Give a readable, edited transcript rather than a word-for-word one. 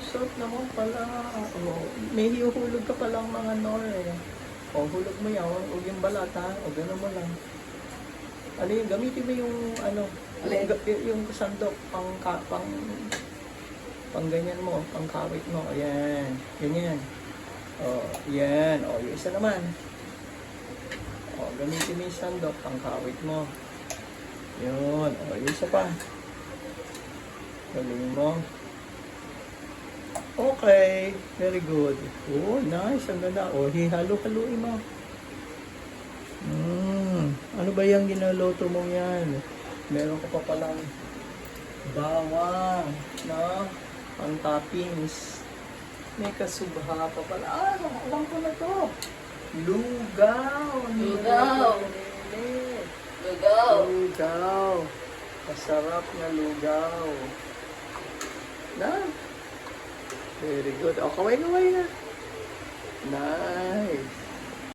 sarap naman pala. Oh, may hiuhulog ka palang mga nor eh. O, hulog mo yan. Huwag yung balat ha. O, gano'n mo lang. Ano yung, gamitin mo yung, ano, yung sandok, pang ganyan mo, pang kawit mo. Ayan. Ganyan. O, yan. O, yung isa naman. O, gamitin mo yung sandok, pang kawit mo. Yun. O, yung isa pa. Galing mo. Okay. Very good. Oh, nice. Ang ganda. O, hihalo-haluin mo. Ano ba yung ginaloto mo yan? Meron ka pa palang bawang, no? Ang toppings. May kasubha pa pala. Ah, alam ko na to. Lugaw. Lugaw. Lugaw. Lugaw. Masarap na lugaw. Na? Very good. O, kaway-kaway na. Nice.